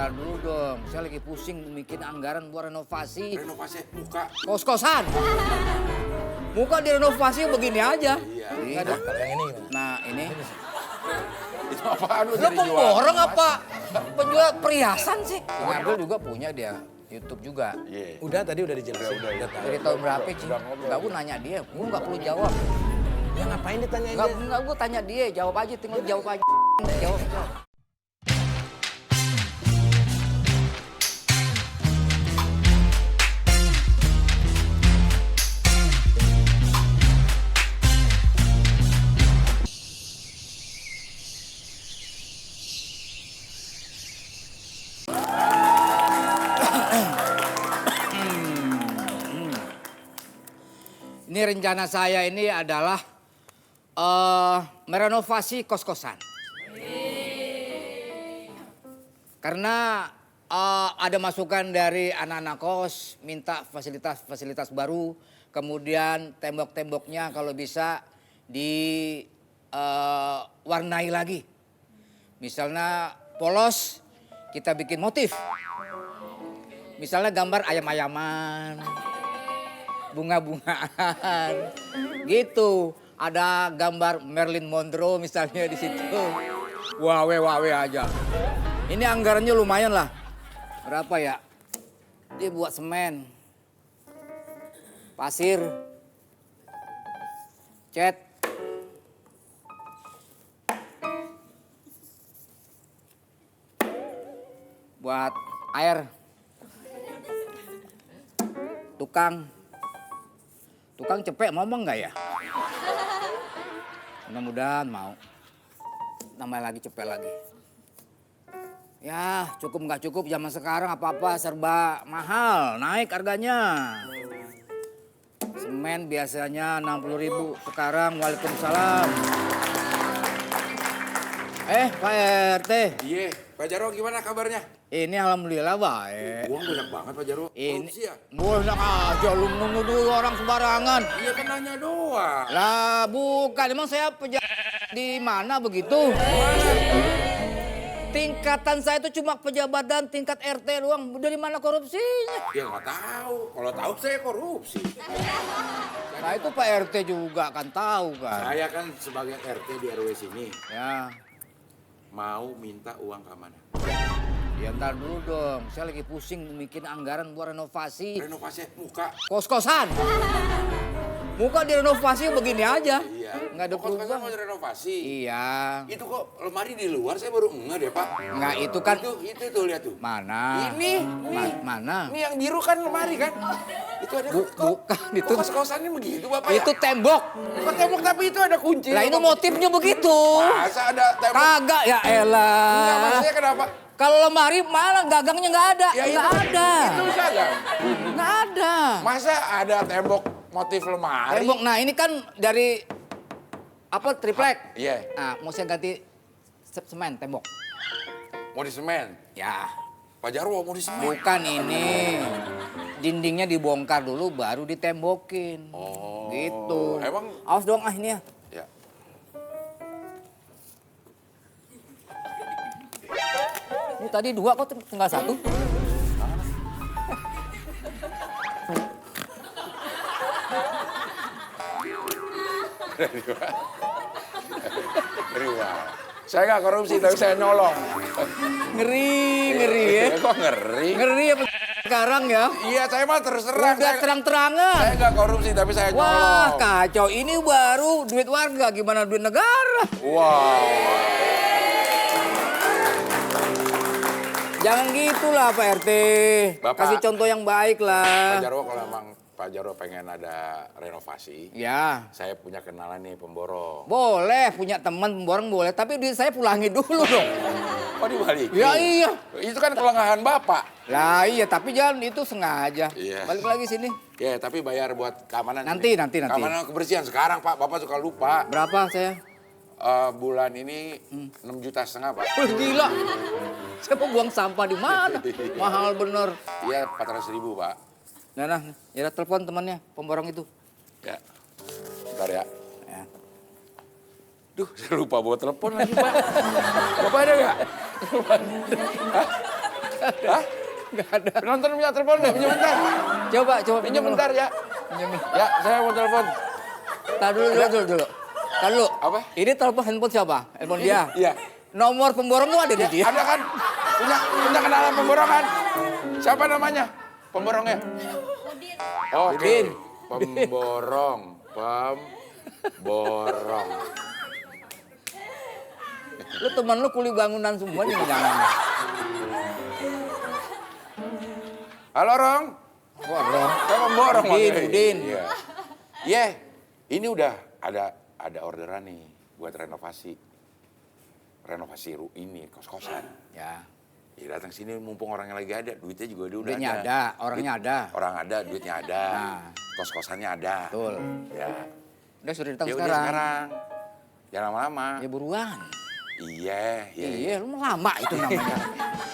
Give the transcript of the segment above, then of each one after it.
ntar dulu dong. Saya lagi pusing bikin anggaran buat renovasi. Renovasi muka. Kos-kosan. Muka direnovasi begini aja. Iya. Ada. Kalau yang ini gimana? Nah ini. Itu apaan lu Lo jadi jual? pemborong apa? Penjual perhiasan sih. Bang Abdul juga punya dia. YouTube juga. Iya. Udah tadi udah dijelasin. Udah tahu. Dari tahun berapa sih? udah ngobrol. Enggak, gue nanya dia. Gue nggak perlu jawab. Ya ngapain ditanyain dia? Enggak, gue tanya dia. Jawab aja, tinggal jawab aja. Jawab. Ini rencana saya ini adalah merenovasi kos-kosan. Karena ada masukan dari anak-anak kos minta fasilitas baru, kemudian tembok-temboknya kalau bisa diwarnai lagi. Misalnya polos kita bikin motif. Misalnya gambar ayam-ayaman, bunga-bungaan, gitu. Ada gambar Marilyn Monroe misalnya di situ. Wawe aja. Ini anggarannya lumayan lah. Berapa ya? Dia buat semen, pasir, cat, buat air, tukang cepek mau nggak ya? Mudah-mudahan mau. Namanya lagi cepek lagi. Ya cukup nggak cukup zaman sekarang apa-apa serba mahal, naik harganya. Semen biasanya 60.000, sekarang waalaikumsalam. Pak RT. Iya, Pak Jarwo gimana kabarnya? Ini alhamdulillah baik. Uang banyak banget Pak Jarwo. Ini Korupsi ya? banyak aja lu menuduh orang sembarangan. Iya kan nanya doang. Lah bukan, emang saya di mana begitu? Tingkatan saya itu cuma pejabat dan tingkat RT doang. Dari mana korupsinya? Ya nggak tahu. Kalau tahu saya korupsi. Nah itu Pak RT juga kan tahu kan. Saya kan sebagai RT di RW sini Ya, mau minta uang keamanan. ya ntar dulu dong. Saya lagi pusing bikin anggaran buat renovasi. Renovasi muka. Kos-kosan. Muka direnovasi begini aja. Iya. Nggak ada Kos-kosan perubahan. mau direnovasi. Iya. Itu kok lemari di luar saya baru ngeh deh Pak. Nggak itu kan. Itu tuh lihat tuh. Mana? Ini. Mana? Ini yang biru kan lemari kan? Itu ada Bukan itu. kos-kosannya begitu Bapak Itu ya? tembok. Bukan tembok tapi itu ada kunci. Lah ini motifnya begitu. Masa ada tembok? Kagak ya Enggak, elah. maksudnya kenapa? Kalau lemari mana gagangnya nggak ada. Ya Nggak itu, ada. Itu gagang. Nggak ada. Masa ada tembok motif lemari? Tembok. Nah ini kan dari apa triplek. Iya. Nah mau saya ganti semen tembok. Mau di semen? Ya. Pak Jarwo mau di semen? Bukan ini. Dindingnya dibongkar dulu baru ditembokin. Oh. Gitu. Emang? Awas dong ini ya. Ya. Ini tadi 2 kok tinggal 1. Ngeri banget. Saya nggak korupsi tapi saya nyolong. Ngeri ya. Kok ngeri? Ngeri apa sekarang ya? Iya saya mah terus terang. Udah terang-terangan. Saya nggak korupsi tapi saya nyolong. Wah kacau, ini baru duit warga, gimana duit negara? Wow. Jangan gitulah Pak RT. Bapak. Kasih contoh yang baik Pak lah. Jarwo kalau emang Pak Jarwo pengen ada renovasi, Ya, saya punya kenalan nih pemborong. boleh punya teman pemborong boleh, tapi duit saya pulangi dulu dong. Oh dibalikin? Ya iya. Itu kan kelengahan Bapak. Lah iya, tapi jangan itu sengaja. Iya. Balik lagi sini. Ya tapi bayar buat keamanan. Nanti. Keamanan kebersihan sekarang Pak, Bapak suka lupa. Berapa saya? Bulan ini 6,5 juta Pak. Wih gila. Saya mau buang sampah di mana? Mahal bener. Iya 400.000 Pak. Nah, ya udah telepon temannya, pemborong itu. Ya, bentar ya. Ya. Duh, saya lupa bawa telepon lagi Pak. Bapak ada nggak? Hah? Hah? Nggak ada. Penonton punya telepon deh, pinjam bentar. Coba Pinjam bentar ya. Pinjam. Ya, saya mau telepon. Tar dulu. Tar dulu. Apa? Ini telepon handphone siapa? Handphone dia. Iya. Nomor pemborong tuh ada di dia. Ada kan? Punya kenalan pemborong kan? Siapa namanya? Pemborongnya? Oke. Udin. Pemborong. Lu teman lu kuli bangunan semua nih jangan. Halo, Rong. Wah, bro. Saya pemborong. Udin. Iya. Iya. Ini udah ada orderan nih buat renovasi ini kos-kosan. Ya. Ya datang sini mumpung orangnya lagi ada, duitnya juga udah Duitnya ada, orangnya ada. Orang ada, duitnya ada. Nah. Kos-kosannya ada. Betul. Ya. Udah sudah datang Ya udah sekarang. sekarang. Jangan lama-lama. Ya buruan. Iya. Lu lama itu namanya.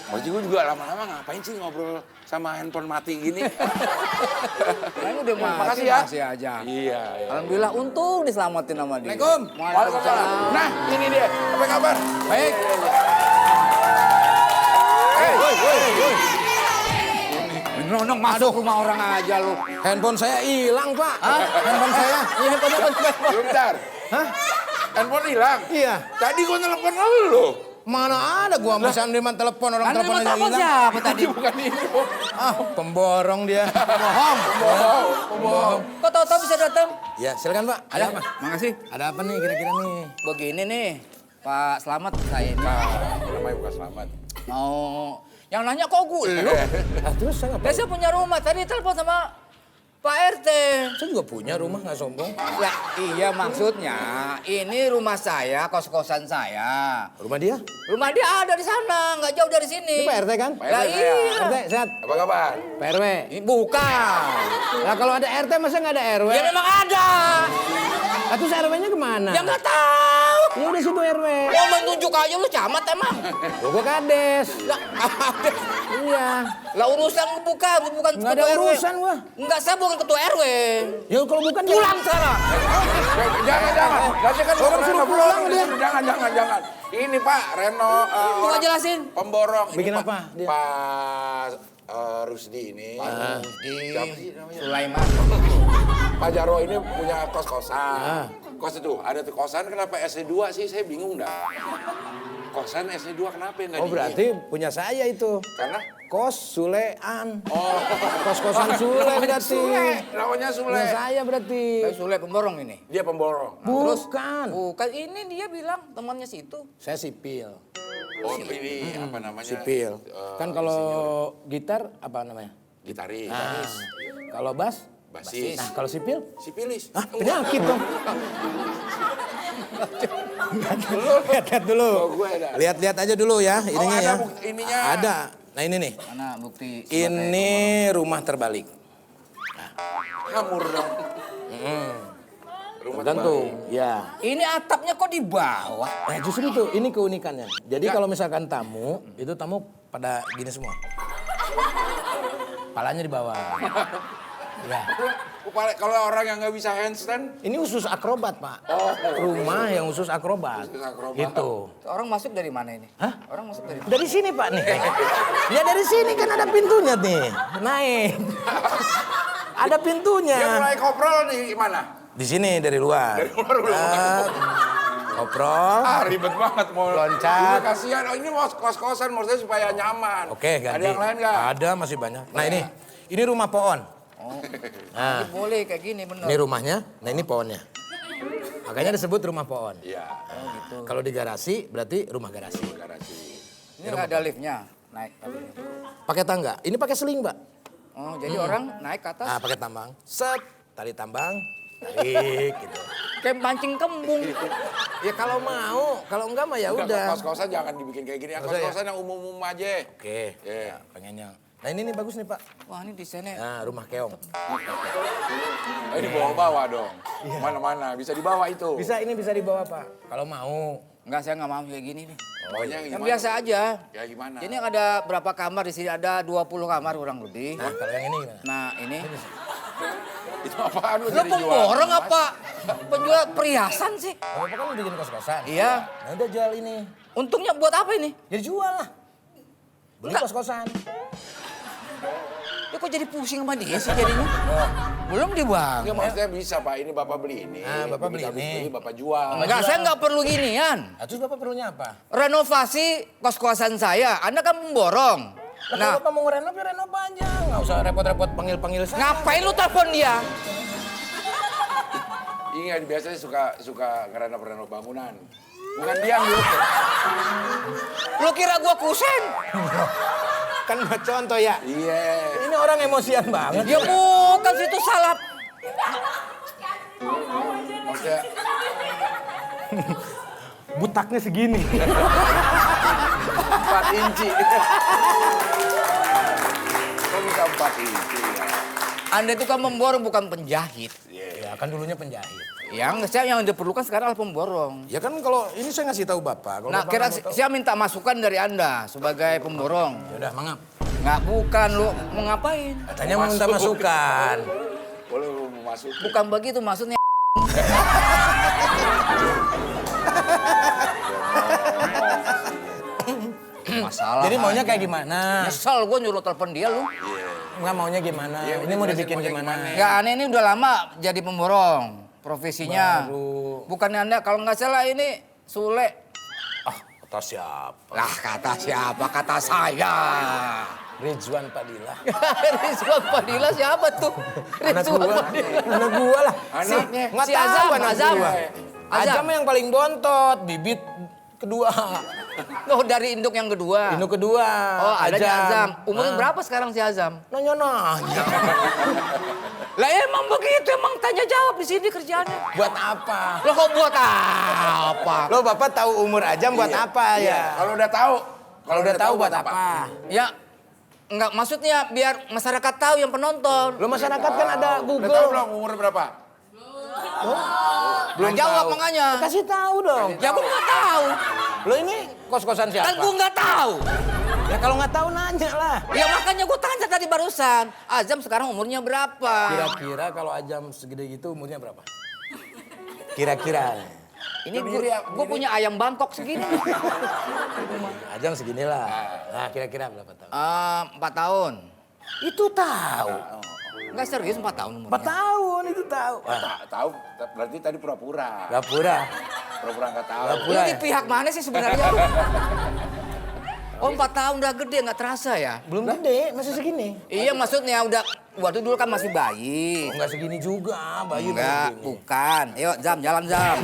Mau juga lama-lama ngapain sih ngobrol sama handphone mati gini? Ini udah Makasih mati ya. masih aja. Iya. Alhamdulillah untung diselamatin sama dia. Assalamualaikum. Waalaikumsalam. Nah, ini dia. Apa kabar? Baik. Nonong masuk rumah orang aja lu. Handphone saya hilang, Pak. Hah? Handphone saya. Iya, handphone. Bentar. Hah? Handphone hilang? Iya. Tadi gua telepon lu. Mana ada gua masih nerima telepon orang Kan telepon nomor aja telepon hilang. siapa tadi? Bukan ini. Ah, pemborong dia. Bohong. Kok tahu-tahu bisa datang? Ya, silakan, Pak. Ada apa? Makasih. Ada apa nih kira-kira nih? Begini nih, Pak Slamet saya ini. Namanya bukan Selamat. Mau yang nanya kok gue lu? Ah, terus saya ngapain? Saya punya rumah, tadi telepon sama Pak RT. Saya juga punya rumah, nggak sombong. Ya iya maksudnya, ini rumah saya, kos-kosan saya. Rumah dia? Rumah dia ada di sana, nggak jauh dari sini. Ini Pak RT kan? Pak Lah RT iya. RT, sehat? Apa kabar? Pak RW. Ini bukan. Lah kalau ada RT masa nggak ada RW? Ya memang ada. Lah terus RW-nya kemana? Ya nggak tahu. Ya udah situ RW. Mau menunjuk aja lu camat emang. Gua kades. Lah, Iya. lah urusan bukan Nggak ketua ada RW. urusan gua. Enggak, saya bukan ketua RW. Ya kalau bukan Pulang sekarang. Jangan. Nanti kan Orang suruh pulang dia. Jangan. Ini Pak Reno. Coba jelasin. Pemborong. Bikin Ini apa dia? Pak Rusdi ini. Siapa sih namanya? Sulaiman. Pak Jarwo ini punya kos-kosan. Ah. Kos itu, ada tuh kosan kenapa SC2 sih? Saya bingung dah. Kosan SC2 kenapa nggak Oh berarti punya saya itu. Karena? Kos Sulean. Oh. Kos-kosan Sule berarti. Sule, namanya Sule. Punya saya berarti. Sule pemborong ini. Dia pemborong. Bukan. Bukan, ini dia bilang temannya situ. Saya sipil. Oh ini apa namanya? Sipil. Kan kalau gitar apa namanya? Gitaris. Nah, kalau bass? Basis. Nah, kalau sipil? Sipilis. Ah, penyakit dong. Lihat-lihat dulu. Oh, gue ada. Lihat-lihat aja dulu ya, ininya ada ya. ininya. Ada. Nah ini nih. Mana bukti? Ini rumah terbalik. Hamur dong. Rumah Gantung. Ya. Ini atapnya kok di bawah? Nah justru itu, ini keunikannya. Jadi kalau misalkan tamu, itu tamu pada gini semua. Palanya di bawah. Ya. Kalau orang yang nggak bisa handstand, Ini usus akrobat, Pak. Oh. Rumah yang usus akrobat. Khusus akrobat. Itu. Orang masuk dari mana ini? Hah? Orang masuk dari mana? Dari sini, Pak, nih. Ya dari sini kan ada pintunya nih. Naik. Ada pintunya. dia mulai koprol di mana? Di sini dari luar. Dari luar udah Nah, koprol. Ah ribet banget mau Loncat. Ini kasihan. Oh, ini mau kos-kosan maksudnya supaya nyaman. Oke, ganti. Ada yang lain nggak? Ada, masih banyak. Nah ini rumah pohon. Oh, Nah, ini boleh kayak gini bener. ini rumahnya. Nah ini pohonnya. Makanya disebut rumah pohon. Iya. Kalau di garasi berarti rumah garasi. Garasi. Ini nggak ada liftnya, naik. Pakai tangga. Ini pakai seling, Pak. Oh, jadi orang naik ke atas Nah, pakai tambang. Set, tali tambang, tarik gitu. kayak mancing kembung. Ya kalau mau, kalau enggak mah ya Udah, udah. kos-kosan jangan dibikin kayak gini. Maksudnya Kos-kosan yang umum-umum aja. Oke. Iya. Ya, pengennya. Nah ini nih bagus nih, Pak. Wah, ini desainnya. Nah, rumah keong. Ini bawa-bawa dong. Mana-mana bisa dibawa itu. Ini bisa dibawa, Pak. Kalau mau. Enggak, saya nggak mau kayak gini nih. Maunya Yang gimana? biasa aja. Ya gimana? Ini ada berapa kamar di sini? Ada 20 kamar kurang lebih. Nah, kalau yang ini gimana? Nah, ini. Itu apaan lu Lu jadi jual? pemborong apa? Penjual perhiasan sih? Bapak kan bikin kos-kosan. Iya. Nah, udah jual ini. Untungnya buat apa ini? Jadi jual lah. Beli Enggak. kos-kosan. Ya kok jadi pusing sama dia sih jadinya? Belum di bang. Ya maksudnya bisa Pak, ini Bapak beli ini. Bapak beli Begitu habis ini. beli, Bapak jual. Enggak, saya nggak perlu ginian. Terus Bapak perlunya apa? Renovasi kos-kosan saya. Anda kan memborong. Nah, Nah, kalau Bapak mau ngerenov ya renov aja. Nggak usah repot-repot panggil-panggil saya. ngapain lu telepon dia? Iya, biasanya suka ngerenov bangunan. Bukan dia yang dulu. Lu kira gua kusen? Kan contoh ya. Iya. Ini orang emosian banget. Ya bukan situ salah. Maksudnya Butaknya segini. 4 inci. Kok bisa 4 inci ya? Anda itu kan memborong bukan penjahit. Ya kan dulunya penjahit. Yang diperlukan sekarang adalah pemborong. Ya kan kalau ini saya ngasih tahu Bapak. Kalau Nah, Bapak kira nggak mau tahu, saya minta masukan dari Anda sebagai pemborong. ya udah mangap. Nggak, bukan lu mau ngapain? Katanya mau minta masukan. Boleh lu mau masuk. Bukan begitu maksudnya. Masalah. Jadi maunya kayak gimana? Nyesel gue nyuruh telepon dia lu. Nggak maunya gimana? Iya, Ini mau jelasin dibikin maunya gimana? gimana. Ya aneh ini udah lama jadi pemborong. Profesinya. Baru. Bukannya Anda kalau nggak salah ini Sule. Ah, kata siapa? Lah kata siapa? Kata saya. Ridwan Padilla. Rizwan Padilla siapa tuh? Anak Rizwan gua. Padilla. Anak gua lah. Anaknya. Nggak Si tahu Azam, anak Azam. gua. Azam yang paling bontot, bibit kedua. Oh dari induk yang kedua. Induk kedua. Oh adanya Azam. Umurnya Ah. berapa sekarang si Azam? Nanya-nanya. Lah emang begitu, emang tanya jawab di sini kerjaannya. Buat apa? Lo kok buat apa? Lo Bapak tahu umur Ajam buat apa Iya. ya? Kalau udah tahu. Kalau udah tahu buat apa? Ya enggak maksudnya biar masyarakat tahu yang penonton. Lo masyarakat kan ada Udah tahu Google. belum umur berapa? Belum jawab makanya. Kasih tahu dong. Ya gua nggak tahu. Lo ini kos-kosan siapa? Kan gua nggak tahu. Ya kalau nggak tahu nanya lah. Ya makanya gua tanya tadi barusan. Azam sekarang umurnya berapa? Kira-kira kalau Ajam segede gitu umurnya berapa? Kira-kira. Ini gua punya ayam Bangkok segini. Ajam seginilah. Nah kira-kira berapa tahun? 4 tahun. Itu tahu. Enggak serius 4 tahun 4 umurnya. tahun itu tahu. Tahu, berarti tadi pura-pura. Gapura. Pura-pura nggak tahu. Gapura. Lu di pihak mana sih sebenarnya? Oh 4 tahun udah gede nggak terasa ya? Belum gede, masih segini. Iya maksudnya udah waktu dulu kan masih bayi. Enggak segini juga, Bayu. Enggak, begini. bukan. Ayo Zam, jalan Zam.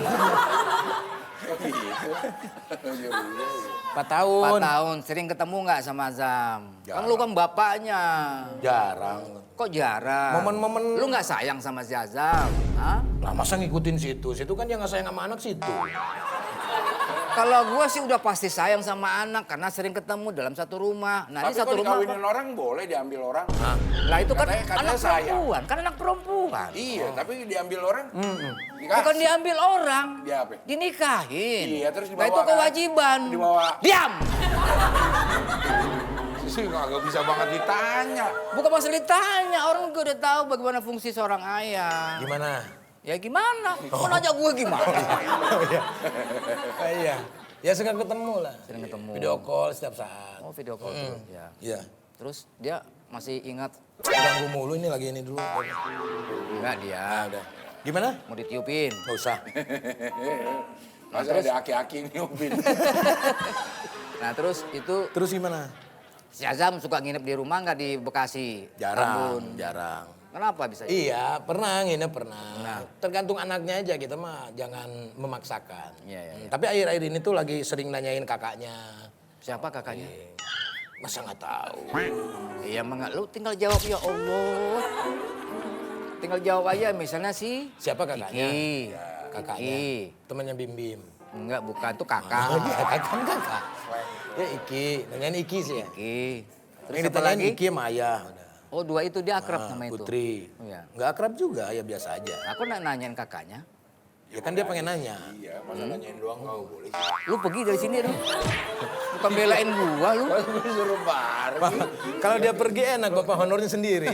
4 tahun. 4 tahun, sering ketemu nggak sama Zam? Kan lu kan bapaknya. Jarang. Kok jarang? Momen-momen- Lu nggak sayang sama si Azam? Hah? Lah masa ngikutin situ? Situ kan dia nggak sayang sama anak situ. Kalau gua sih udah pasti sayang sama anak karena sering ketemu dalam satu rumah. Nah, Tapi ini satu kalau rumah. dikawinin orang boleh diambil orang. Lah itu kan Katanya anak sayang. perempuan, kan anak perempuan. Iya, tapi diambil orang. Dikasih. Bukan diambil orang, Dia apa? dinikahin. Iya, terus Nah, itu dibawa kan? kewajiban. Dibawa. Diam. Sih nggak bisa banget ditanya. Bukan masalah ditanya, orang juga udah tahu bagaimana fungsi seorang ayah. Gimana? Ya gimana? Mau nanya gue gimana? Iya. Ya sering ketemu lah. Sering ketemu. Video call setiap saat. Oh video call tuh, ya. Iya. Terus dia masih ingat Ganggu mulu ini lagi ini dulu. enggak dia? Udah. Gimana? Mau ditiupin. Gak usah. Masa ada aki-aki nyupin. Nah terus itu Terus gimana? si Azam suka nginep di rumah nggak di Bekasi? Jarang, Tambun. jarang. Kenapa bisa? Iya, pernah nginep pernah. Nah. Tergantung anaknya aja, kita mah jangan memaksakan. Iya, iya, iya. Tapi akhir-akhir ini tuh lagi sering nanyain kakaknya. Siapa kakaknya? Masa nggak tahu? Iya emang lu tinggal jawab ya Allah. Tinggal jawab aja misalnya si Siapa kakaknya? Iki. Kakaknya. Iki. Temannya Bim Bim. Enggak bukan tuh kakak. Oh iya, kakak. Ya Iki, nanyain Iki sih ya. Iki. Terus Yang siapa ditanyain lagi? Iki sama Ayah. Udah. Oh dua itu dia akrab sama itu. Putri. Iya. Nggak akrab juga, ya biasa aja. Aku nanyain kakaknya. Ya kan dia pengen nanya. Iya, masa nanyain doang nggak boleh. Lu pergi dari sini lu. Bukan belain gua lu. Gue suruh pergi. Kalau dia pergi enak, Bapak honornya sendiri.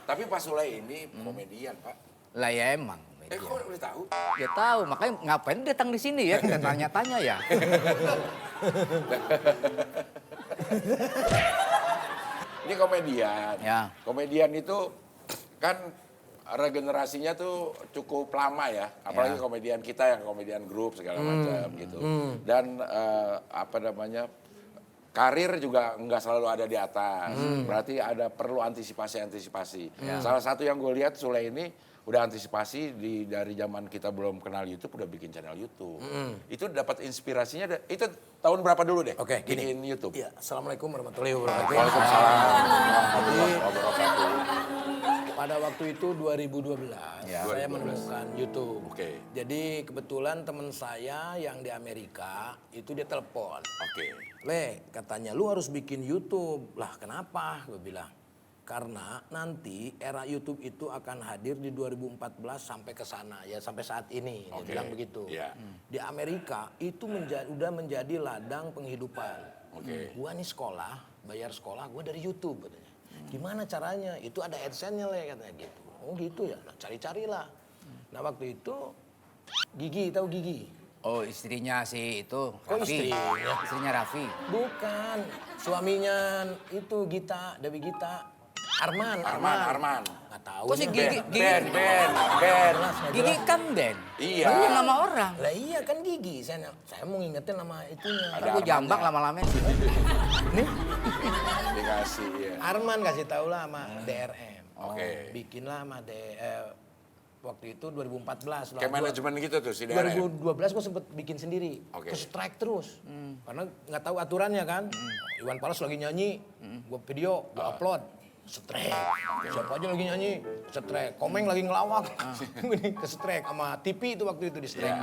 Tapi Pak Sule ini komedian, Pak. Lah ya emang. Kok udah tahu? Ya tahu, makanya ngapain datang di sini ya? Kita tanya-tanya ya. Ini komedian. Ya. Komedian itu kan regenerasinya tuh cukup lama ya. Apalagi Ya. komedian kita yang komedian grup segala macam gitu. Dan apa namanya, karir juga nggak selalu ada di atas. Berarti ada perlu antisipasi. Salah satu yang gue lihat Sule ini udah antisipasi dari zaman kita belum kenal YouTube udah bikin channel YouTube. Itu dapat inspirasinya itu tahun berapa dulu deh? Oke, gini. Bikin YouTube. Iya, Assalamualaikum warahmatullahi wabarakatuh. Waalaikumsalam warahmatullahi wabarakatuh. Pada waktu itu 2012, Ya. saya menemukan YouTube. Oke. Jadi kebetulan teman saya yang di Amerika itu dia telepon. Oke. Le, katanya lu harus bikin YouTube. Lah kenapa? Gue bilang. Karena nanti era YouTube itu akan hadir di 2014 sampai ke sana ya sampai saat ini. Dia Oke. bilang begitu. Iya. Di Amerika itu udah menjadi ladang penghidupan. Oke. Gua nih sekolah, bayar sekolah gua dari YouTube katanya. Gimana caranya? Itu ada AdSense-nya Le katanya gitu. Oh gitu ya. Nah, cari-carilah. Nah, waktu itu Gigi, tahu Gigi? Oh istrinya si itu Kok Raffi. istrinya? Istrinya Raffi. Bukan. Suaminya itu Gita, Dewi Gita. Arman. Nggak tahu. Kok si Gigi? Ben. Gigi kan Ben. Iya. Itu nama orang. Lah iya kan Gigi. Saya mau ngingetin nama itunya. Ada Aku jambak lama-lama sih. Dikasih ya. Arman kasih tahu lah sama DRM. Oke. Bikinlah sama waktu itu 2014 lah. Kayak manajemen gitu tuh si DRM. 2012 gue sempet bikin sendiri. Oke. Ke strike terus. Karena nggak tahu aturannya kan. Iwan Fals lagi nyanyi, gue video, gue upload. Strike. Siapa aja lagi nyanyi, strike. Komeng lagi ngelawak. Gini, ke strike sama TV itu waktu itu di strike.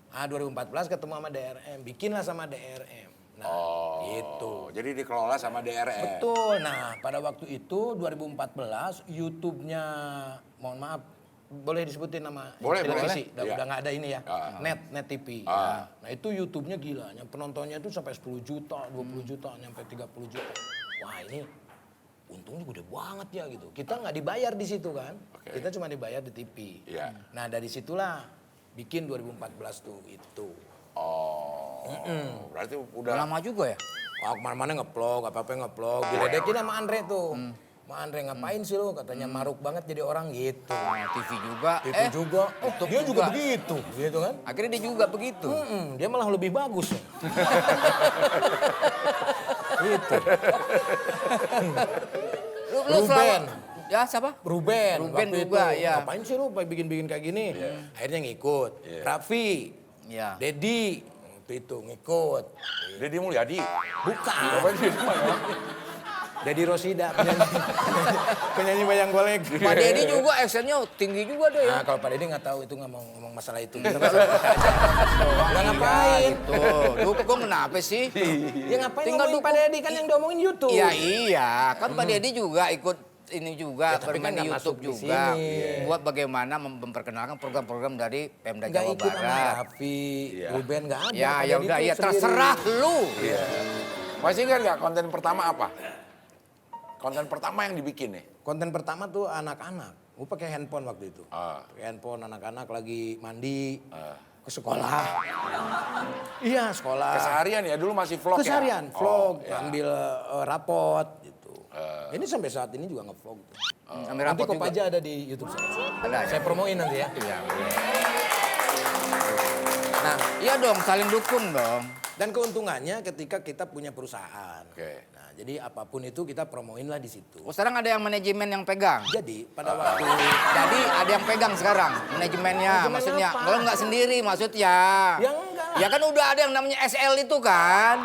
Ah 2014 ketemu sama DRM, bikinlah sama DRM. Nah, gitu. Jadi dikelola sama DRM. Betul. Nah, pada waktu itu 2014 YouTube-nya, mohon maaf, boleh disebutin nama Boleh, televisi? boleh. Udah nggak ada ini ya. Ah. Net TV. Nah, itu YouTube-nya gila. Yang penontonnya itu sampai 10 juta, 20 juta, sampai 30 juta. Wah, ini untungnya gede banget ya gitu. Kita nggak dibayar di situ kan. Oke. Kita cuma dibayar di TV. Iya. Nah, dari situlah bikin 2014 tuh itu. Oh. Berarti udah Lama juga ya? Wah, kemana-mana nge-vlog, apa-apa nge-vlog. Diledekin sama Andre tuh. Ma Andre ngapain sih lo? Katanya maruk banget jadi orang gitu. TV juga. Itu juga. YouTube Dia juga begitu, gitu kan? Akhirnya dia juga begitu. Dia malah lebih bagus. Gitu. Lu Ruben. selalu- Ya siapa? Ruben Ruben waktu juga, itu. ya. Ngapain sih lu bikin-bikin kayak gini? Akhirnya ngikut. Raffi, Ya. Dedi, waktu itu ngikut. Deddy Mulyadi. Bukan. Apa sih? Dedi Rosida, penyanyi wayang golek. Pak Deddy juga actionnya tinggi juga deh ya. Nah, kalau Pak Deddy nggak tahu itu nggak mau ngomong masalah itu. Kita nggak ngapain. Tuh, dukung kenapa sih? Ya ngapain Tinggal ngomongin Pak dukung. Deddy kan yang diomongin YouTube. Iya iya, kan Pak Deddy juga ikut ini juga Ya, tapi bermain kan di nggak YouTube masuk di juga. sini. Buat bagaimana memperkenalkan program-program dari Pemda Nggak Jawa ikut sama Barat. Raffi, Iya. Ruben nggak ada. Ya Pak ya Deddy udah tuh ya sendiri. terserah lu. Masih ingat nggak konten pertama apa? Konten pertama yang dibikin nih? Konten pertama tuh anak-anak. Gue pakai handphone waktu itu. Ah. Pakai handphone anak-anak lagi mandi. Ke sekolah. Iya sekolah. Keseharian ya, dulu masih vlog ya? Keseharian, Oh, vlog, ya. ambil rapot gitu. Ini sampai saat ini juga nge-vlog. Ambil Nanti rapot juga. Kopaja ada di YouTube saya. Ada, ya? Saya promoin nanti ya. Iya. Nah, Iya dong, saling dukung dong. dan keuntungannya ketika kita punya perusahaan. Oke. Nah, jadi apapun itu kita promoin lah di situ. Oh, sekarang ada yang manajemen yang pegang. Jadi pada waktu Jadi ada yang pegang sekarang manajemennya, Manajemen maksudnya. apa? Kalau nggak sendiri maksudnya. Ya enggak lah. Ya kan udah ada yang namanya SL itu kan.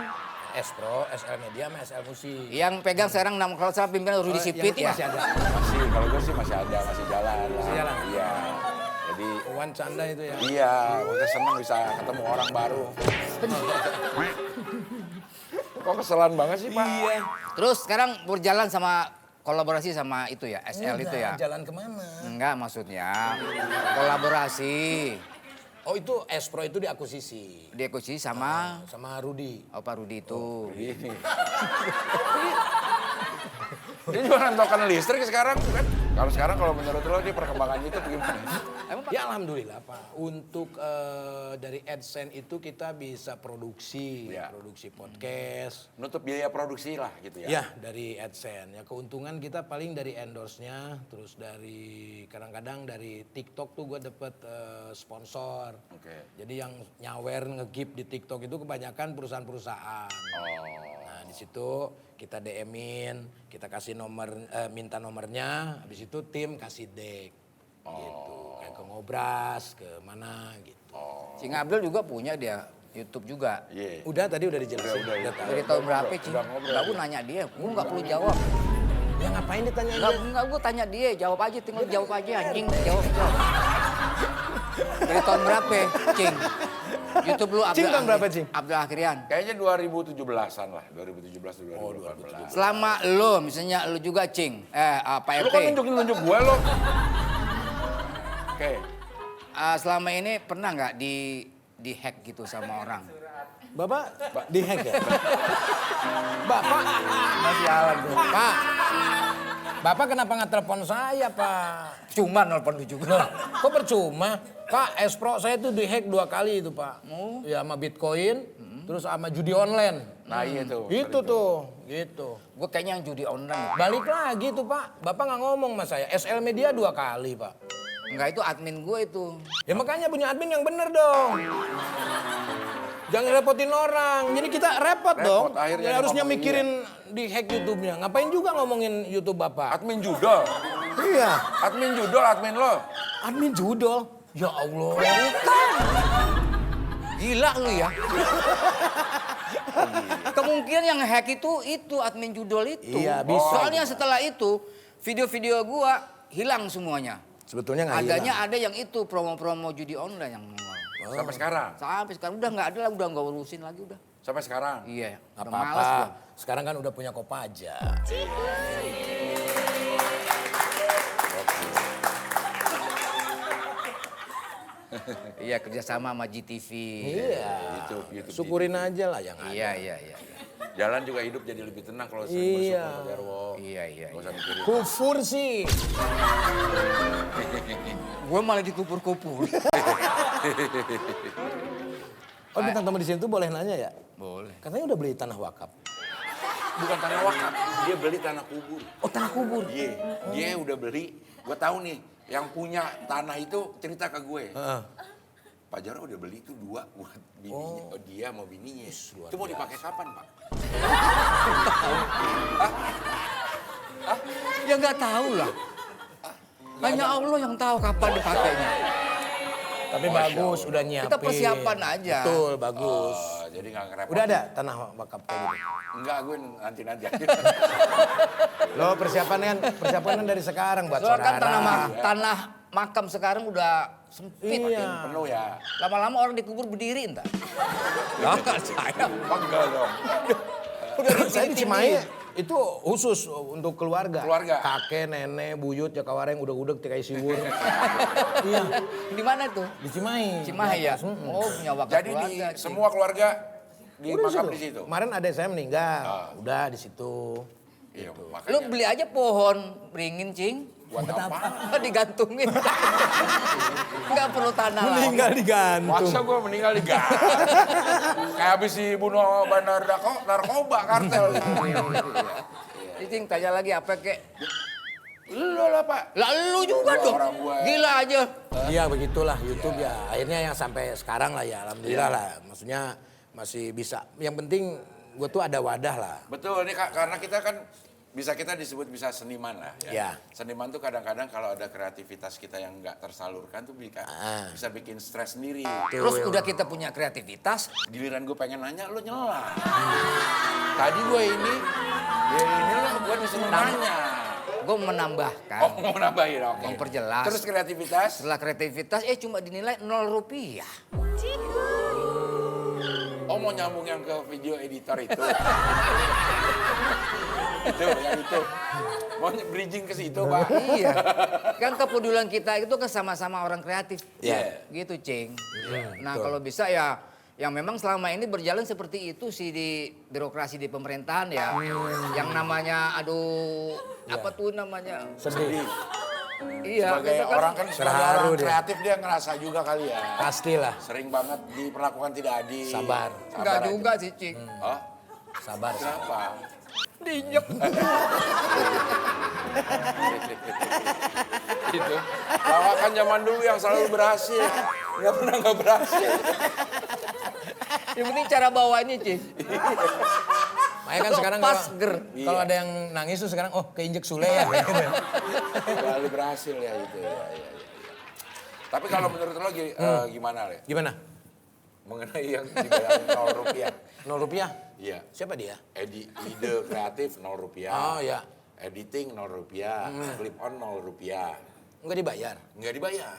S-Pro, SL Media, sama SL Musik. Yang pegang sekarang nama kalau salah pimpinan Rudi Oh, Sipit yang itu ya. masih ada. Masih, kalau gue sih masih ada, masih jalan lah. Masih jalan? Iya. Jadi, Wan Canda itu ya. iya, udah seneng bisa ketemu orang baru. Kok keselan banget sih, Pak? Iya. Terus sekarang berjalan sama kolaborasi sama itu ya, SL itu ya. Jalan kemana? Enggak maksudnya kolaborasi. Oh itu S-Pro itu diakuisisi. Dia kunci sama Sama Rudi. Pak Rudi itu. Ini. Dia jualan token listrik sekarang kan. Kalau menurut lo di perkembangan YouTube gimana? Emang Pak? Ya alhamdulillah Pak. Untuk dari AdSense itu kita bisa produksi, Ya. produksi podcast. Nutup biaya produksi lah gitu ya. Ya dari AdSense. Ya keuntungan kita paling dari endorse-nya, terus dari kadang-kadang dari TikTok tuh gue dapet sponsor. Oke. Jadi yang nyawer nge-gift di TikTok itu kebanyakan perusahaan-perusahaan. Nah di situ kita DM-in, kita kasih nomor, minta nomornya, habis itu tim kasih deck. Gitu. Kayak ke Ngobras, ke mana gitu. Cing Abdul juga punya dia YouTube juga. Iya. Udah tadi udah dijelasin. Udah. Udah tahu. Dari tahun berapa Cing? udah ngobrol. Enggak, gue nanya dia, gue nggak perlu jawab. Ya ngapain ditanyain dia? Enggak, gue tanya dia, jawab aja, tinggal jawab aja anjing, jawab. Dari tahun berapa Cing? YouTube lu Cing tahun berapa, Cing? Abdul Akhirian. Kayaknya 2017-an lah, 2017 atau 2018. Selama lo, misalnya lo juga Cing, Pak Lu RT. kan nunjuk gue lo. Oke. Selama ini pernah nggak di hack gitu sama orang? Bapak dihack ya? Bapak Masih alam tuh. Pak, Bapak kenapa nggak telepon saya, Pak? Cuma nelpon lu juga. Kok percuma? Pak, Espro saya tuh dihack 2 kali itu, Pak. Ya sama Bitcoin, terus sama judi online. Nah iya tuh. Itu tuh, gitu. Gue kayaknya yang judi online. Balik lagi tuh, Pak. Bapak nggak ngomong sama saya. SL Media 2 kali, Pak. Enggak, itu admin gue itu. Ya makanya punya admin yang bener dong. Jangan repotin orang. Jadi kita repot dong. akhirnya Ya, harusnya ngomongin mikirin di hack YouTube-nya. Ngapain juga ngomongin YouTube Bapak? Admin judol. Iya. Admin judol, admin lo. Admin judol. Ya Allah. Gila lu ya. Kemungkinan yang hack itu admin judul itu. Iya, bisa. Soalnya setelah itu video-video gua hilang semuanya. Sebetulnya nggak Adanya hilang. ada yang itu promo-promo judi online yang Sampai sekarang. sampai sekarang udah nggak ada lah, udah nggak urusin lagi udah. Sampai sekarang. Iya, Nggak udah malas gua. apa-apa. Sekarang kan udah punya Kopaja. Iya, kerjasama sama GTV. Iya. YouTube. Syukurin aja lah yang ada. Iya. Jalan juga hidup jadi lebih tenang kalau sering Iya. bersyukur Pak Jarwo. Iya. Gak usah mikirin. Kufur sih. Gue malah dikupur-kupur. Oh bintang tamu di sini tuh boleh nanya ya? Boleh. Katanya udah beli tanah wakaf. Bukan tanah wakaf, dia beli tanah kubur. Oh, tanah kubur. Iya, dia udah beli. Gue tahu nih, yang punya tanah itu cerita ke gue. Pak Jarwo udah beli itu 2 buat bininya. Oh, dia mau bininya. Itu mau dipakai kapan, Pak? Ya nggak tahu lah. Hanya Allah yang tahu kapan dipakainya. Tapi bagus, udah nyiapin. Kita persiapan aja. Betul, bagus. Oh, jadi nggak ngerepotin. Udah ada tanah wakaf kayak gitu? Enggak, gue nanti aja. Lo persiapan kan dari sekarang buat Soalnya kan saudara. tanah makam sekarang udah sempit. Iya. Penuh ya. Lama-lama orang dikubur berdiri entar. Lah nggak saya. Enggak dong. Udah Saya di Cimahi itu khusus untuk keluarga. Keluarga. Kakek, nenek, buyut, jakawareng, udeg-udeg, tikai siwur. Iya, Di mana tuh? di Cimahi. Cimahi ya? Oh, punya wakaf Jadi keluarga. di semua keluarga di Udah makam di situ. Kemarin ada saya meninggal, udah di situ. Iya, Lu makanya. beli aja pohon beringin, Cing. Buat apa? Digantungin. Nggak perlu tanah lagi. Meninggal digantung. Masa gue meninggal di gang? Kayak habis dibunuh bandar narkoba kartel. Cing, tanya lagi apa kek? Lo lah Pak. Lah lu juga Gua dong. orang gua. Gila aja. Iya begitulah YouTube ya. Akhirnya yang sampai sekarang lah ya, alhamdulillah lah. Maksudnya masih bisa. Yang penting gue tuh ada wadah lah. Betul, ini karena kita kan kita disebut bisa seniman lah ya. Iya. Seniman tuh kadang-kadang kalau ada kreativitas kita yang nggak tersalurkan tuh bisa bikin stres sendiri. Terus udah kita punya kreativitas, Giliran gue pengen nanya, lo nyela. Tadi gue ini, ya ini lo gue disuruh nanya. gue menambahkan. Oh mau nambahin, oke. Memperjelas. Terus kreativitas? Setelah kreativitas, cuma dinilai 0 rupiah. Oh mau nyambung yang ke video editor itu. yang itu. Mau bridging ke situ, Pak. Iya. Kan kepedulian kita itu kan sama-sama orang kreatif. Iya. Gitu, Cing. Nah, betul. kalau bisa ya yang memang selama ini berjalan seperti itu sih di birokrasi di pemerintahan ya. Yang namanya apa tuh namanya? Sedih. Iya, Sebagai gitu kan. orang kan sebagai Terharu orang dia. kreatif dia ngerasa juga kali ya. Pastilah. Sering banget diperlakukan tidak adil. Sabar. Enggak aja. juga sih, Cik. Hah? Sabar. Kenapa? Diinjek. Gitu. Lawakan zaman dulu yang selalu berhasil. Nggak pernah nggak berhasil. Yang penting cara bawanya, Cik. Makanya kan sekarang Pas, kalau ger. kalau ada yang nangis tuh sekarang keinjek Sule ya. Selalu berhasil ya itu. Ya. Tapi kalau menurut lo gimana, Le? Gimana? Mengenai yang dibayar 0 rupiah. 0 rupiah? Iya. Siapa dia? Ide kreatif 0 rupiah. Oh ya, Editing 0 rupiah. Clip on 0 rupiah. nggak dibayar. Nggak dibayar.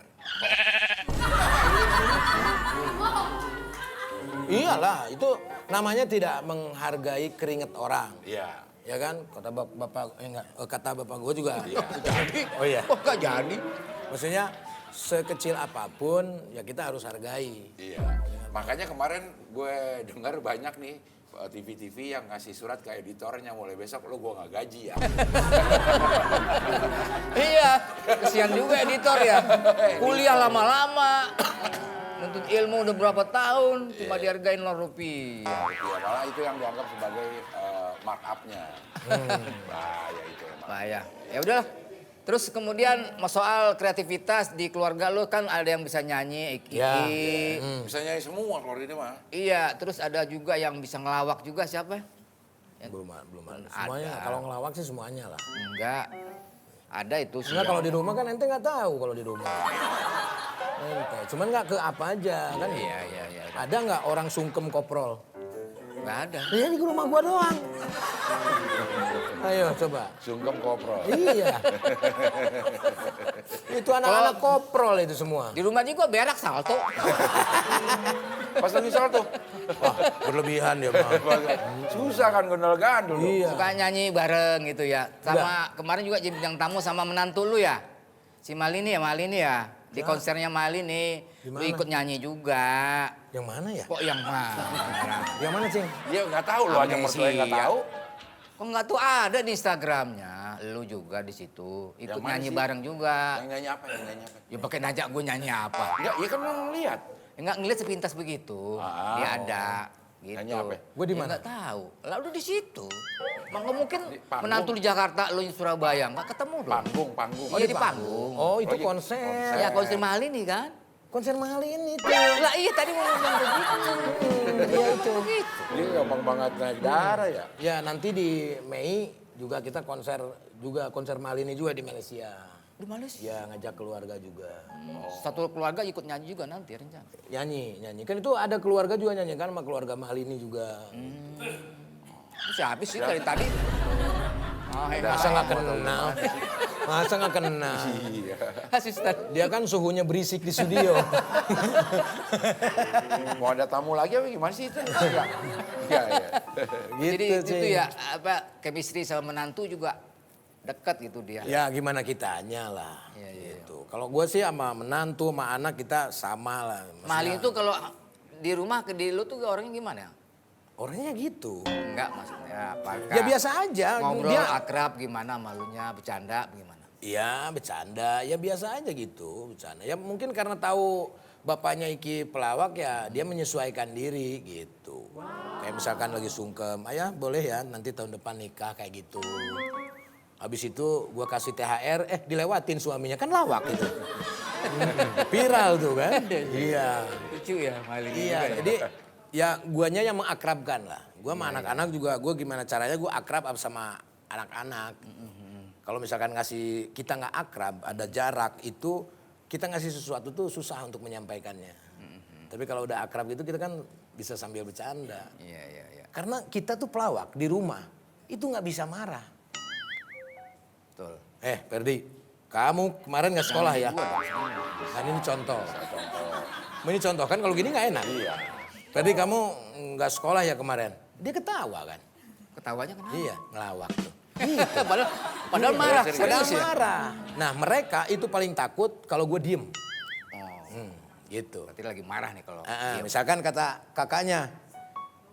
Iyalah, itu namanya tidak menghargai keringat orang. Iya. Ya kan? Kata bapak gue juga. Iya. Jadi. Oh iya. Kok nggak jadi? Maksudnya sekecil apapun ya kita harus hargai. Iya. Makanya kemarin gue dengar banyak nih TV-TV yang ngasih surat ke editornya mulai besok lo gue nggak gaji ya. Iya, kesian juga editor ya. Kuliah lama-lama, nuntut ilmu udah berapa tahun, cuma dihargain 0 rupiah. Iya, malah itu yang dianggap sebagai markup-nya. Bahaya itu emang. Bahaya. Ya udahlah. Terus kemudian soal kreativitas di keluarga lo kan ada yang bisa nyanyi, Iki. Ya. Bisa nyanyi semua kalau ini mah. Iya, terus ada juga yang bisa ngelawak juga siapa? Belum ada. Semuanya Ada. kalau ngelawak sih semuanya lah. Enggak. Ada itu sih. Enggak, kalau di rumah kan ente nggak tahu kalau di rumah. Ente, cuman nggak ke apa aja kan? Iya. Ada nggak orang sungkem koprol? Enggak ada. Ya di rumah gua doang. Ayo coba. Sungkem koprol. Iya. Itu anak-anak koprol itu semua. Di rumah juga berak salto. Pas lagi salto. Wah, berlebihan dia mah. Susah kan gondol gandul. Iya. Suka nyanyi bareng gitu ya. Sama kemarin juga jadi bintang tamu sama menantu lu ya. Si Malini ya. Di konsernya Malini, lu Di mana? ikut nyanyi juga. Yang mana ya? Kok yang mana? Yang mana, Cing? Dia nggak tahu loh, hanya mertua yang nggak tahu. Kok nggak tuh ada di Instagramnya, lu juga di situ. Ikut Yang mana nyanyi sih? bareng juga. Yang nyanyi apa? Yang nyanyi apa? Ya pakai najak gue nyanyi apa. Enggak, iya kan lo ngeliat. Enggak ngeliat sepintas begitu. Ah. Dia ada gitu. Nyanyi apa? Gua di Ya mana? nggak tahu. Lalu di situ. Nggak mungkin Di panggung. menantu di Jakarta, lu di Surabaya. Nggak ketemu dong. Panggung. Iya di panggung. Oh, itu Oh, iya. konser. Ya konser Malini kan. Konser Malini itu. Lah iya tadi mau ngomong begitu. Iya itu. Begitu. Dia gampang banget naik darah ya. Ya, nanti di Mei juga kita konser Malini juga di Malaysia. Di Malaysia. Ya, ngajak keluarga juga. Satu keluarga ikut nyanyi juga nanti rencana. Nyanyi. Kan itu ada keluarga juga nyanyi kan sama keluarga Malini juga. Terus habis sih dari tadi. Oh, Masa nggak kenal? Masa nggak kenal? Iya. Asisten. Dia kan suhunya berisik di studio. Mau ada tamu lagi apa gimana sih itu? Iya. Iya. Jadi Gitu, itu Cing. ya chemistry sama menantu juga dekat gitu dia. Ya gimana kitanya lah. Iya. Gitu. Kalau gue sih sama menantu, sama anak kita sama lah. Maksudnya, Malin itu kalau di rumah di lu tuh orangnya gimana? orangnya gitu. Enggak maksudnya apa? Ya biasa aja. Ngobrol Dia- akrab gimana malunya, bercanda gimana? Iya bercanda, ya biasa aja gitu bercanda. Ya mungkin karena tahu bapaknya Iki pelawak ya dia menyesuaikan diri gitu. Kayak misalkan lagi sungkem, ayah boleh ya nanti tahun depan nikah kayak gitu. Habis itu gua kasih THR, dilewatin suaminya kan lawak itu. Viral tuh kan. Iya. Lucu ya Malin Iya, juga ya. jadi ya guanya yang mengakrabkan lah. Gua sama anak-anak juga, gua gimana caranya gua akrab sama anak-anak. Kalau misalkan kita nggak akrab, ada jarak itu kita ngasih sesuatu tuh susah untuk menyampaikannya. Tapi kalau udah akrab gitu kita kan bisa sambil bercanda. Iya. Karena kita tuh pelawak di rumah itu nggak bisa marah. Betul. Ferdi, kamu kemarin nggak sekolah ya? Kan ini contoh. Ini contoh kan kalau gini nggak enak. Iya. Ferdi kamu nggak sekolah ya kemarin? Dia ketawa kan? Ketawanya kenapa? Iya, ngelawak tuh. Padahal marah. Padahal Serius ya? marah. Nah mereka itu paling takut kalau gue diem. Gitu. Berarti lagi marah nih kalau. Misalkan kata kakaknya,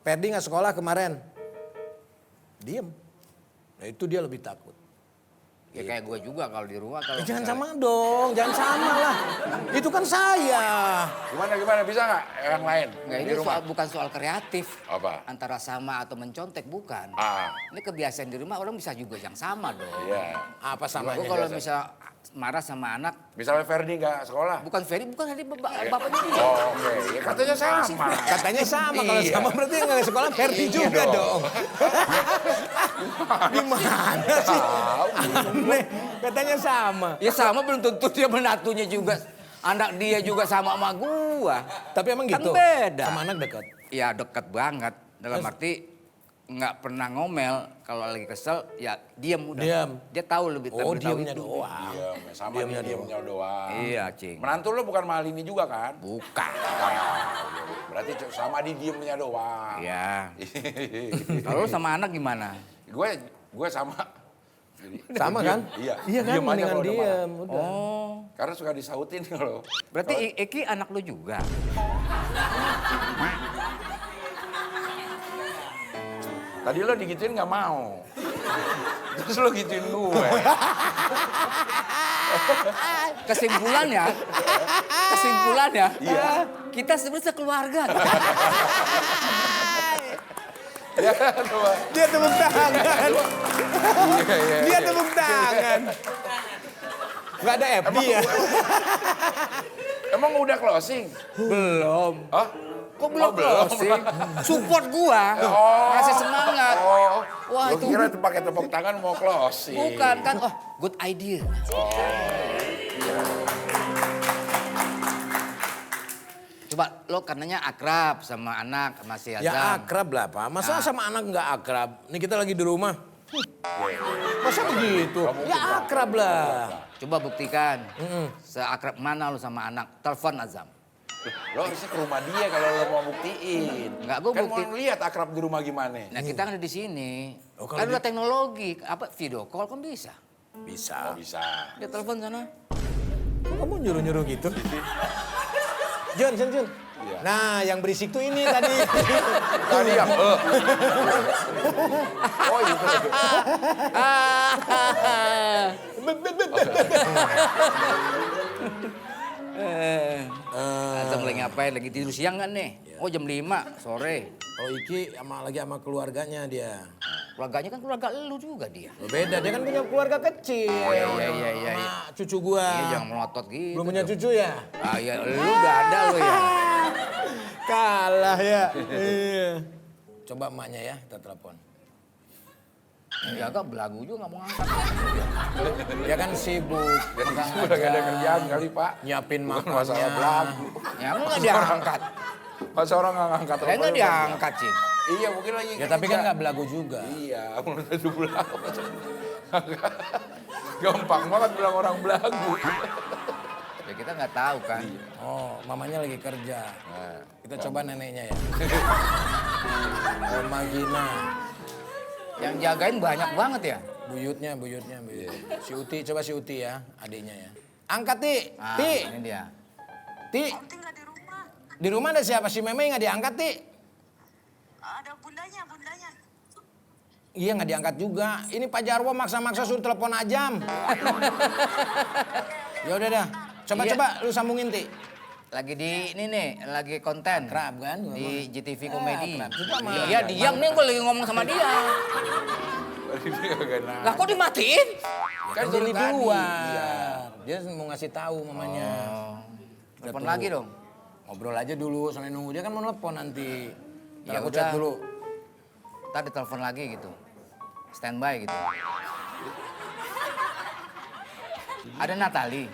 Ferdi nggak sekolah kemarin, diem. Nah itu dia lebih takut. Ya kayak gue juga kalau di rumah kalau. Jangan sama dong, jangan sama lah. Itu kan saya. Gimana bisa nggak yang lain Nggak, di ini rumah? bukan soal kreatif. Apa? Antara sama atau mencontek bukan. Ah, Ini kebiasaan di rumah orang bisa juga yang sama dong. iya. Apa Gue samanya? kalau biasa. bisa marah sama anak, Misalnya Ferdi nggak sekolah. bukan Ferry, bukan tadi bapaknya dia. Oh, oke. Ya, katanya sama. Katanya sama, kalau Iya. sama berarti nggak sekolah Ferdi Iya juga dong. dong. Gimana sih? Aneh, katanya sama. Ya sama belum tentu dia menatunya juga. Anak dia juga sama gua. Tapi emang Kan gitu? beda. Sama anak dekat? Ya deket banget. Dalam Terus? arti nggak pernah ngomel. Kalau lagi kesel ya diam udah. Diam. Dia tahu lebih Oh, lebih tahu diamnya itu. doang. Iya, sama Diamnya diamnya doang. Iya, Cing. Menantu lo bukan Malini juga kan? Bukan. Berarti sama di diemnya doang. Ya. Kalau lu sama anak gimana? gue sama. Jadi, Sama diem. kan? Iya. Iya kan, Diem aja mendingan kalau udah marah. diem. Udah. Oh. Karena suka disautin kalau. Berarti Eki anak lu juga. Tadi lo digituin nggak mau. Terus lo gituin gue. Kesimpulannya, kita sebenarnya sekeluarga. Ya kan, Pak? Dia tepuk tangan. Iya. Dia tepuk tangan. Gak ada FB ya? Emang udah closing? Belum. Hah? Kok belum closing? Support gua. Oh. Ngasih semangat. Oh, Wah, gua itu kira pakai tepuk tangan mau closing. bukan kan? Oh, good idea. Coba lo karenanya akrab sama anak, sama si Azam. Ya akrab lah Pak. Masa sama anak nggak akrab? Nih kita lagi di rumah. Masa begitu? Ya akrab lah. Coba buktikan. Seakrab mana lo sama anak? Telepon Azam. Lo harusnya ke rumah dia kalau lo mau buktiin. Enggak, gua kan buktiin. mau lihat akrab di rumah gimana. Nah kita kan ada di sini. Oh, kalau Kan udah teknologi, apa video call kan bisa. Bisa. Bisa. Dia telepon sana. Kok kamu nyuruh-nyuruh gitu? Jun. Iya. Nah, yang berisik tuh ini tadi. Tadi yang Oh itu. Azam lagi ngapain? Lagi tidur siang kan nih? Oh jam 5 sore. Kalau Iki lagi sama keluarganya dia. Keluarganya kan keluarga lu juga dia. Oh, beda, dia kan punya keluarga kecil. Iya. Sama cucu gua. Iya jangan melotot gitu. Belum punya dong. cucu ya? Ah ya lu udah ada lu ya. Kalah ya. Iya. Coba emaknya ya, kita telepon. Ya agak belagu juga nggak mau ngangkat. Dia kan sibuk. Udah gak ada kerjaan kali Pak. Nyiapin Bukan makannya. masalah belagu. Ya emang nggak diangkat. Masa orang nggak ngangkat Kayaknya nggak diangkat sih. Iya mungkin lagi. Ya tapi kan nggak belagu juga. Iya, menurut itu belagu. Gampang banget bilang orang belagu. Ya kita nggak tahu kan. Oh, mamanya lagi kerja. Nah, Kita coba neneknya ya. Oma Gina. Yang jagain banyak banget ya. Buyutnya. Si Uti, coba si Uti ya, adiknya ya. Angkat, Ti. Ah, Ti. ini dia. Ti. Om tinggal di rumah. Di rumah ada siapa? Si Meme nggak diangkat, Ti? Ada bundanya. Iya nggak diangkat juga. Ini Pak Jarwo maksa-maksa suruh telepon Ajam. Ya udah dah. Coba Iya. lu sambungin, Ti. Lagi di ini nih, lagi konten. Akrab kan? Di GTV Komedi. akrab. Coba mah. Iya diam nih gue lagi ngomong sama dia. dia kagak nanya. Lah kok dimatiin? Kan baru jadi di tadi. luar. Iya. Dia mau ngasih tahu mamanya. Telepon tunggu. lagi dong. Ngobrol aja dulu sampai nunggu dia kan mau telepon nanti. Ya Aku udah. chat dulu. Ntar ditelepon lagi gitu. Standby gitu. Ada Natali.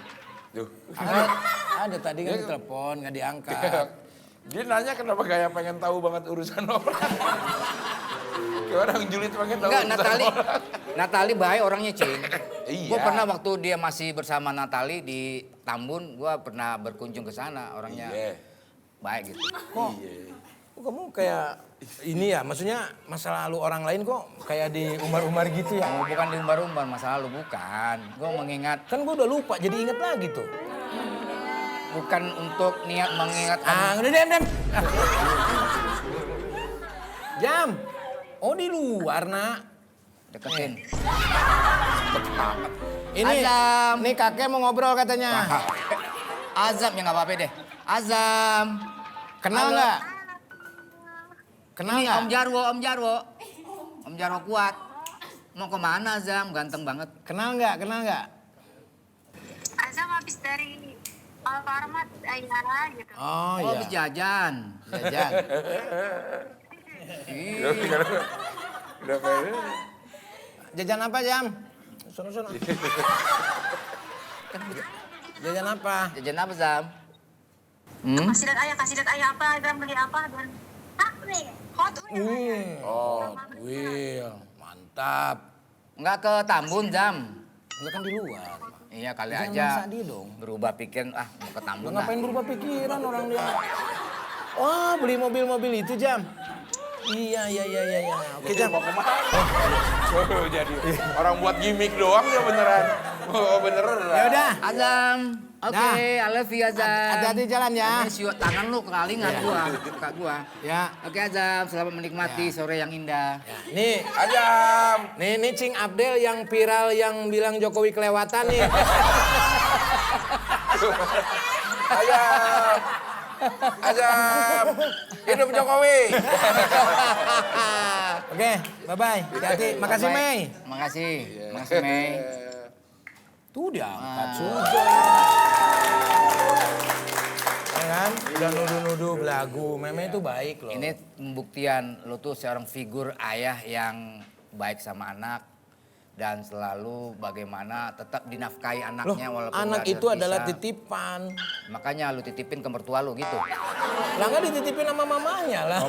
Tuh. Ada tadi kan ditelepon nggak diangkat. Dia nanya kenapa kayak pengen tahu banget urusan orang. Kayak orang julid pengen tahu Enggak, urusan orang. Natali baik orangnya, Cing. Iya. Gue pernah waktu dia masih bersama Natali di Tambun, gue pernah berkunjung ke sana, orangnya Iya. baik gitu. Kok kamu kayak ini ya, maksudnya masa lalu orang lain kok kayak di umbar-umbar gitu ya? Oh, bukan diumbar-umbar masa lalu, bukan. Gue mengingat, Kan gue udah lupa, jadi inget lagi tuh. bukan untuk niat mengingatkan. Udah diam. Jam. Oh di luar, Nak. Deketin. Ini, Azam. nih kakek mau ngobrol katanya. Azam ya nggak apa-apa deh. Azam. Kenal Halo. nggak? Kenal Ini nggak? Om Jarwo. Om Jarwo kuat. Mau kemana Azam? Ganteng banget. Kenal nggak? Azam habis dari Alfamart Ayara gitu. Oh Oh, iya. habis jajan. Jajan. Ih, Udah kayak Jajan apa, Jam? Sono. Jajan apa? jajan apa Zam? Hmm? Kasih lihat ayah apa, Azam beli apa dan Hot Wheels. Oh, Will. Mantap. Nggak ke Tambun Zam? Enggak kan di luar. Iya kali Jangan aja. maksa dia dong. Berubah pikiran mau ke Tambun Lu lah. ngapain berubah pikiran orang dia? Wah, beli mobil-mobil itu, Jam. Iya. Oke, Jam. mau kemana? Oh, jadi orang buat gimmick doang dia beneran. Oh, beneran. Ya udah. Azam. Oke, Dah. I love you Azam. Hati-hati jalan ya. Ini siut tangan lu keralingan gua, muka gua. Ya. Oke Azam, selamat menikmati sore yang indah. Nih, Ajam. nih Cing Abdel yang viral yang bilang Jokowi kelewatan nih. Ajam. Ajam. Hidup Jokowi. Oke, bye-bye. Hati-hati. Makasih, Bye. Mei. Makasih Mei. Tuh diangkat sudah. Ya kan? Udah nuduh-nuduh belagu. Meme itu baik loh. Ini pembuktian lu tuh seorang figur ayah yang baik sama anak dan selalu bagaimana tetap dinafkahi Loh, anaknya walaupun anak udah itu adalah terpisah. titipan. Makanya lu titipin ke mertua lu gitu. Lah nggak dititipin sama mamanya lah.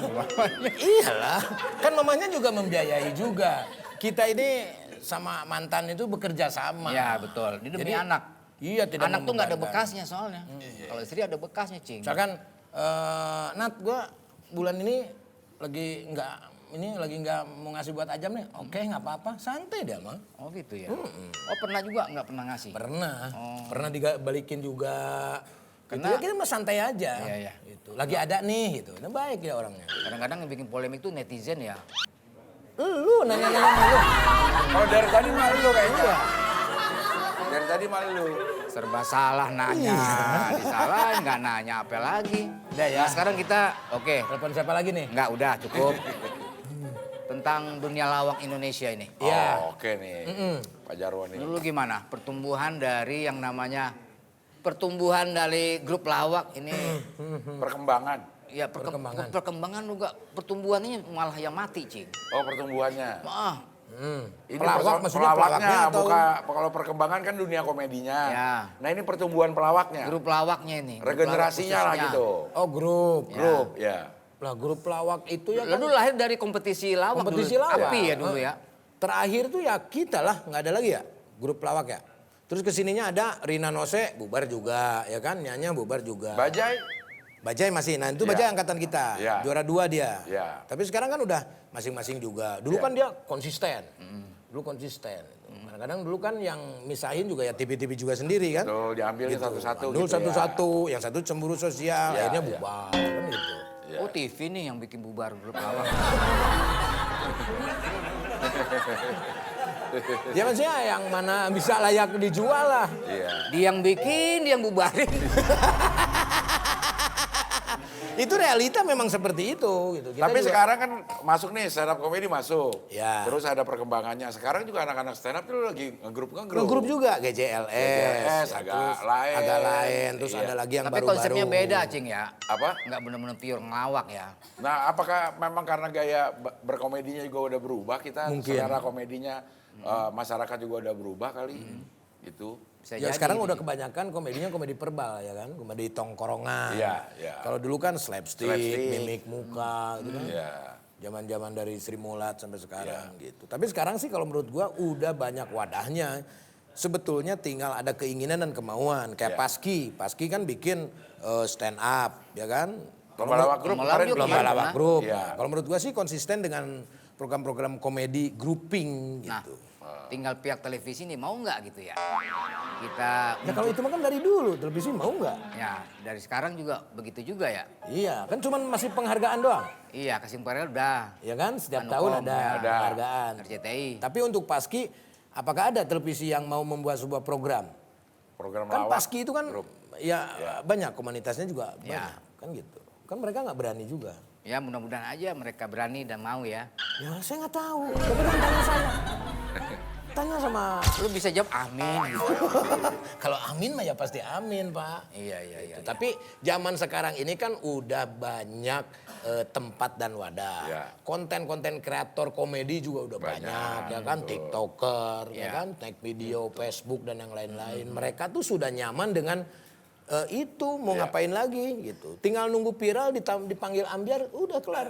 Iyalah, kan mamanya juga membiayai juga. Kita ini sama mantan itu bekerja sama. Iya betul, ini demi Jadi, anak. Iya, tidak Anak tuh nggak ada membebankan. bekasnya soalnya. Kalau istri ada bekasnya, Cing. Misalkan, Nat, gua bulan ini lagi nggak mau ngasih buat Ajam nih. Oke, nggak apa-apa, santai dia mah. Oh gitu ya. Oh pernah juga nggak pernah ngasih? Pernah dibalikin juga. Karena- Gitu ya, kita mah santai aja. Iya. Gitu. Lagi ada nih, gitu. Nah, baik ya orangnya. Kadang-kadang yang bikin polemik tuh netizen ya. Lu nanya-nanya sama lu. Kalau dari tadi malu kayaknya. Dari tadi malu. Serba salah nanya, disalahin nggak nanya apa lagi. Udah ya. Nah, sekarang kita, oke, Telepon siapa lagi nih? nggak udah cukup. Tentang dunia lawak Indonesia ini. Iya. Oh, oke nih. Pak Jarwo nih. Dulu gimana pertumbuhan dari yang namanya pertumbuhan dari grup lawak ini? Perkembangan. Ya Perkembangan. perkembangan juga pertumbuhannya malah yang mati, Cing. Oh, pertumbuhannya. Ah, Ini Pelawak maksudnya pelawaknya pelawaknya atau- kalau perkembangan kan dunia komedinya. Ya. Nah, ini pertumbuhan pelawaknya. grup lawaknya ini. grup Regenerasinya lawak lah khususnya. gitu. Oh, grup. Grup, ya. Lah, grup pelawak itu ya kan. Lalu lahir dari kompetisi lawak Kompetisi dulu. lawak. Api ya dulu ya. Terakhir tuh ya kita lah, nggak ada lagi ya grup pelawak ya. Terus kesininya ada Rina Nose, bubar juga, ya kan? Nyanya bubar juga. Bajai. Bajai masih, nah itu Ya. Bajai angkatan kita, Ya. juara 2 dia. Ya. Tapi sekarang kan udah masing-masing juga. Dulu Ya. kan dia konsisten, dulu konsisten. Kadang-kadang dulu kan yang misahin juga ya TV-TV juga sendiri kan. Tuh, diambilin satu-satu Dulu gitu ya. satu-satu, yang satu cemburu sosial, Ya, akhirnya ya. bubar kan gitu. Ya. Oh TV nih yang bikin bubar grup lawak. Ya maksudnya yang mana bisa layak dijual lah. Iya. Dia yang bikin, dia yang bubarin. Itu realita memang seperti itu gitu. Kita Tapi juga- sekarang kan masuk nih stand up comedy masuk. Ya. Terus ada perkembangannya. Sekarang juga anak-anak stand up tuh lagi ngegrup. grup juga GJLS, GJLS, ya, agak terus lain. agak lain, terus Iya. ada lagi yang Tapi baru-baru. konsepnya beda, Cing ya. Apa? Nggak bener-bener pure ngelawak ya. Nah, apakah memang karena gaya berkomedinya juga udah berubah kita? Mungkin. Selera komedinya masyarakat juga udah berubah kali. Gitu. Bisa Ya jadi sekarang ini. udah kebanyakan komedinya komedi verbal ya kan, komedi tongkorongan. Iya, iya. Kalau dulu kan slapstick, Slapstick. mimik muka gitu kan. Iya. Zaman-zaman dari Sri Mulat sampai sekarang gitu. Tapi sekarang sih kalau menurut gua udah banyak wadahnya. Sebetulnya tinggal ada keinginan dan kemauan. Kayak Iya. Paski kan bikin stand up, ya kan? Lomba lawak grup Lomba kemarin lawak Lomba Kemarin lawak pernah. grup. Iya. Nah, kalau menurut gua sih konsisten dengan program-program komedi grouping Nah, gitu. Tinggal pihak televisi nih mau nggak gitu ya. Kita Ya kalau itu mah kan dari dulu, televisi mau nggak? ya dari sekarang juga begitu juga ya. Iya, kan cuman masih penghargaan doang. Iya, Kesimpulannya udah. Ya kan, setiap Anu tahun Kom, ada ya. penghargaan. RCTI. Tapi untuk Paski, apakah ada televisi yang mau membuat sebuah program? Program Kan lawak. Paski itu kan ya banyak komunitasnya juga banyak, Ya. kan gitu. Kan mereka nggak berani juga. Ya mudah-mudahan aja mereka berani dan mau ya. Ya saya nggak tahu. Tapi kan tanya saya. Tanya sama. Lu bisa jawab amin gitu. Kalau amin mah ya pasti amin, Pak. Iya, iya, iya. Tapi zaman sekarang ini kan udah banyak tempat dan wadah. Ya. Konten-konten kreator komedi juga udah banyak, ya kan, TikToker, ya Ya. kan, take video, Facebook dan yang lain-lain. Mereka tuh sudah nyaman dengan itu mau ngapain lagi gitu. Tinggal nunggu viral dipanggil ambiar udah kelar.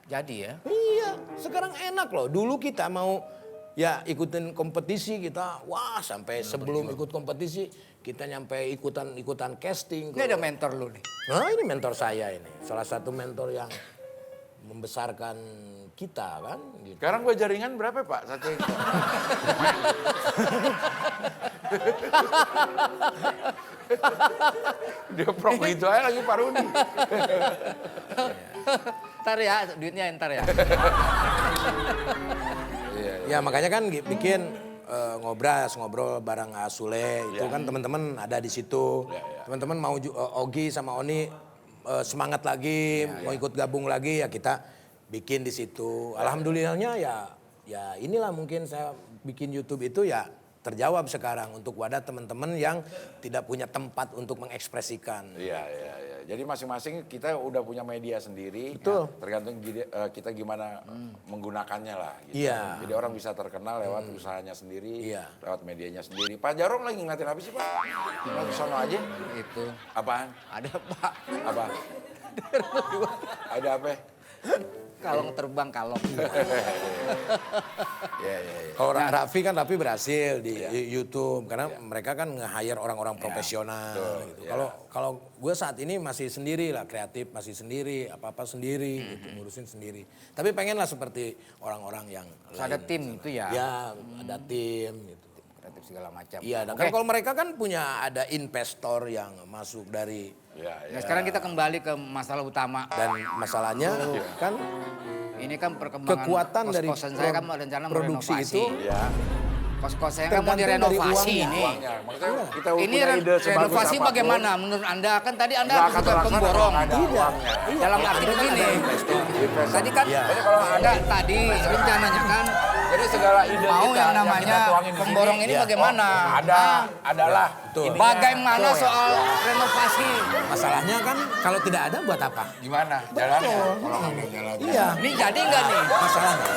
Jadi ya. Iya, sekarang enak loh. Dulu kita mau ya ikutin kompetisi kita, wah sampai sebelum ikut kompetisi kita nyampe ikutan casting. Ini ada mentor lu nih. Nah ini mentor saya ini, salah satu mentor yang membesarkan kita kan. Gitu. Sekarang gue jaringan berapa Pak? Satu. Dia prok gitu aja lagi Pak Rudi. Ntar ya, duitnya ntar ya. Ya makanya kan bikin ngobrol bareng Sule itu kan teman-teman ada di situ. Teman-teman mau Ogi sama Oni semangat lagi, mau ikut gabung lagi ya kita bikin di situ. Alhamdulillahnya ya inilah mungkin saya bikin YouTube itu ya terjawab sekarang untuk wadah teman-teman yang tidak punya tempat untuk mengekspresikan. Iya, iya, iya. Jadi masing-masing kita udah punya media sendiri. Betul. Tergantung kita gimana menggunakannya lah. Gitu. Iya. Jadi orang bisa terkenal lewat usahanya sendiri, Iya. lewat medianya sendiri. Pak Jarong lagi ngeliatin apa sih Pak? Lagi sono aja. Itu. Apaan? Ada Pak. Apa? Ada apa? Kalong terbang kalong. Iya, iya, iya. Kalau Raffi kan Raffi berhasil di YouTube karena mereka kan nge-hire orang-orang profesional. Gitu. Kalau gue saat ini masih sendiri lah, kreatif masih sendiri, apa-apa sendiri, gitu, ngurusin sendiri. Tapi pengen lah seperti orang-orang yang Terus ada tim itu ya. Ya, ada tim gitu. Kreatif segala macam. Iya, dan Oke. kan kalau mereka kan punya ada investor yang masuk dari Iya, iya. Nah, sekarang kita kembali ke masalah utama. dan masalahnya kan Ini kan perkembangan kekuatan dari kos-kosan saya kan rencana mau produksi renovasi. itu Iya. Kos-kos saya kan mau tergantung dari direnovasi uangnya. ini. Uangnya. Maksudnya kita Ini punya ide sebagus renovasi apapun. bagaimana menurut Anda? Kan tadi Anda Nggak akan bukan terlaksana pemborong. kalau nggak ada uangnya. Dalam arti begini. Tadi kan Iya. kalau Anda tadi rencananya kan Jadi segala ide mau kita yang kita namanya tuangin di sini. pemborong ini Iya. bagaimana? Adalah. Betul. ininya. Bagaimana soal renovasi? masalahnya kan kalau tidak ada buat apa? Gimana? Jalannya? Kalau nggak ada jalannya. Iya, Ini jadi nggak nih? masalahnya.